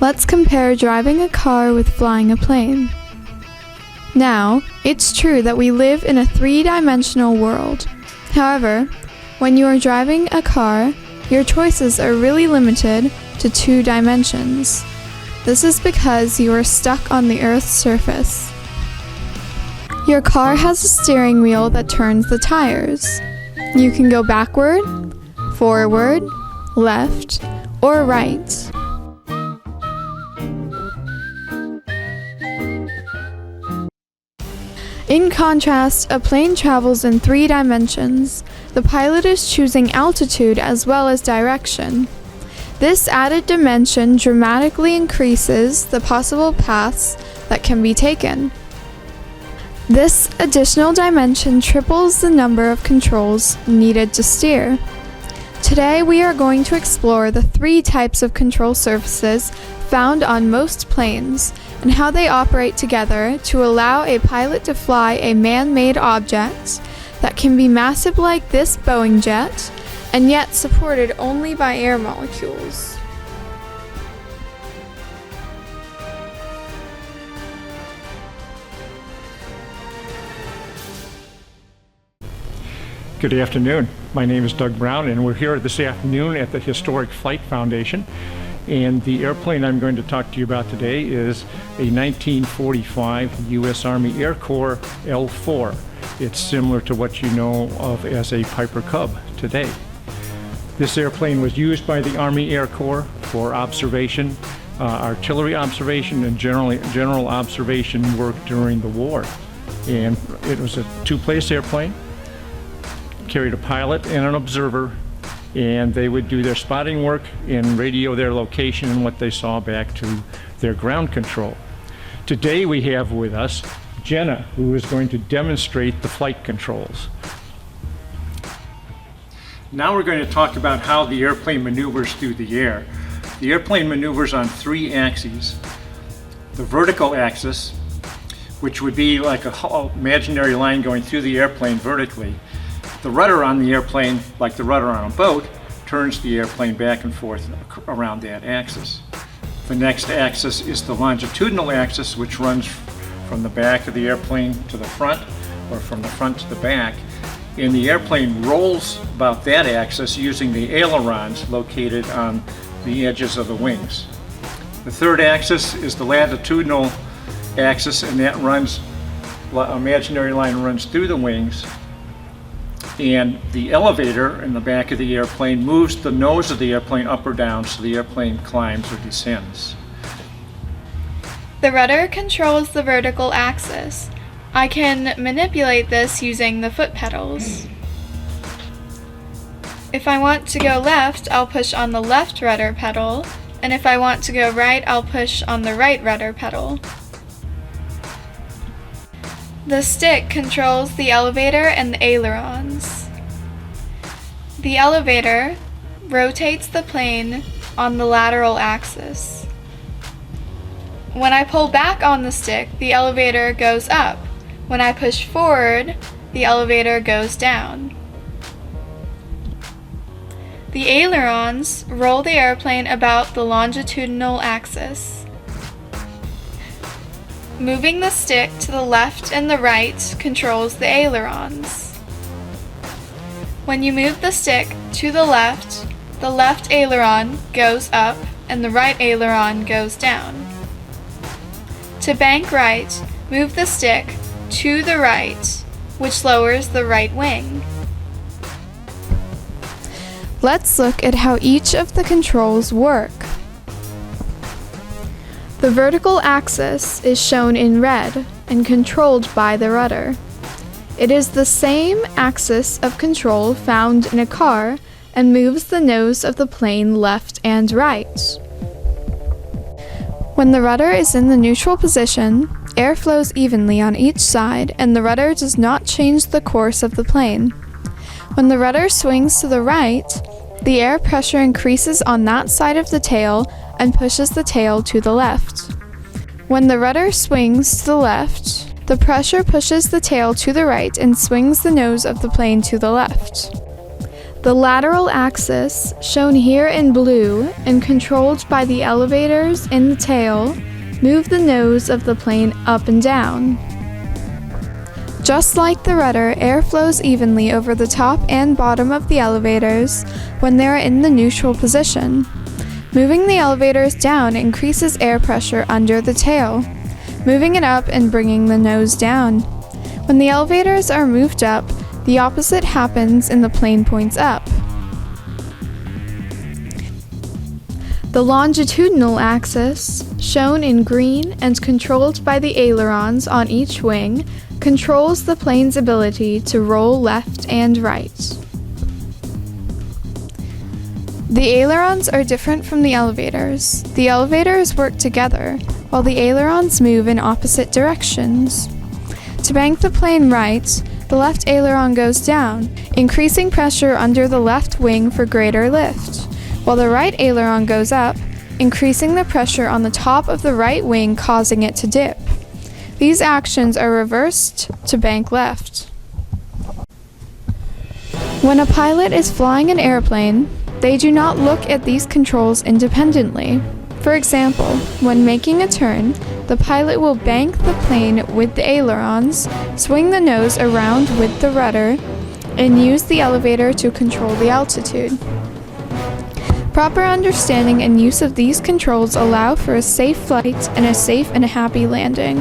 Let's compare driving a car with flying a plane. Now, it's true that we live in a three-dimensional world. However, when you are driving a car, your choices are really limited to 2 dimensions. This is because you are stuck on the Earth's surface. Your car has a steering wheel that turns the tires. You can go backward, forward, left, or right. In contrast, a plane travels in 3 dimensions. The pilot is choosing altitude as well as direction. This added dimension dramatically increases the possible paths that can be taken. This additional dimension triples the number of controls needed to steer. Today we are going to explore the 3 types of control surfaces found on most planes and how they operate together to allow a pilot to fly a man-made object that can be massive like this Boeing jet and yet supported only by air molecules. Good afternoon. My name is Doug Brown, and we're here this afternoon at the Historic Flight Foundation. And the airplane I'm going to talk to you about today is a 1945 U.S. Army Air Corps L-4. It's similar to what you know of as a Piper Cub today. This airplane was used by the Army Air Corps for observation, artillery observation, and general observation work during the war. And it was a 2-place airplane. Carried a pilot and an observer, and they would do their spotting work and radio their location and what they saw back to their ground control. Today we have with us Jenna, who is going to demonstrate the flight controls. Now we're going to talk about how the airplane maneuvers through the air. The airplane maneuvers on 3 axes. The vertical axis, which would be like an imaginary line going through the airplane vertically. The rudder on the airplane, like the rudder on a boat, turns the airplane back and forth around that axis. The next axis is the longitudinal axis, which runs from the back of the airplane to the front, or from the front to the back. And the airplane rolls about that axis using the ailerons located on the edges of the wings. The third axis is the latitudinal axis, and that imaginary line runs through the wings. And the elevator in the back of the airplane moves the nose of the airplane up or down so the airplane climbs or descends. The rudder controls the vertical axis. I can manipulate this using the foot pedals. If I want to go left, I'll push on the left rudder pedal, and if I want to go right, I'll push on the right rudder pedal. The stick controls the elevator and the ailerons. The elevator rotates the plane on the lateral axis. When I pull back on the stick, the elevator goes up. When I push forward, the elevator goes down. The ailerons roll the airplane about the longitudinal axis. Moving the stick to the left and the right controls the ailerons. When you move the stick to the left aileron goes up and the right aileron goes down. To bank right, move the stick to the right, which lowers the right wing. Let's look at how each of the controls work. The vertical axis is shown in red and controlled by the rudder. It is the same axis of control found in a car and moves the nose of the plane left and right. When the rudder is in the neutral position, air flows evenly on each side and the rudder does not change the course of the plane. When the rudder swings to the right, the air pressure increases on that side of the tail and pushes the tail to the left. When the rudder swings to the left, the pressure pushes the tail to the right and swings the nose of the plane to the left. The lateral axis, shown here in blue and controlled by the elevators in the tail, move the nose of the plane up and down. Just like the rudder, air flows evenly over the top and bottom of the elevators when they are in the neutral position. Moving the elevators down increases air pressure under the tail, moving it up and bringing the nose down. When the elevators are moved up, the opposite happens and the plane points up. The longitudinal axis, shown in green and controlled by the ailerons on each wing, controls the plane's ability to roll left and right. The ailerons are different from the elevators. The elevators work together, while the ailerons move in opposite directions. To bank the plane right, the left aileron goes down, increasing pressure under the left wing for greater lift, while the right aileron goes up, increasing the pressure on the top of the right wing, causing it to dip. These actions are reversed to bank left. When a pilot is flying an airplane, they do not look at these controls independently. For example, when making a turn, the pilot will bank the plane with the ailerons, swing the nose around with the rudder, and use the elevator to control the altitude. Proper understanding and use of these controls allow for a safe flight and a safe and happy landing.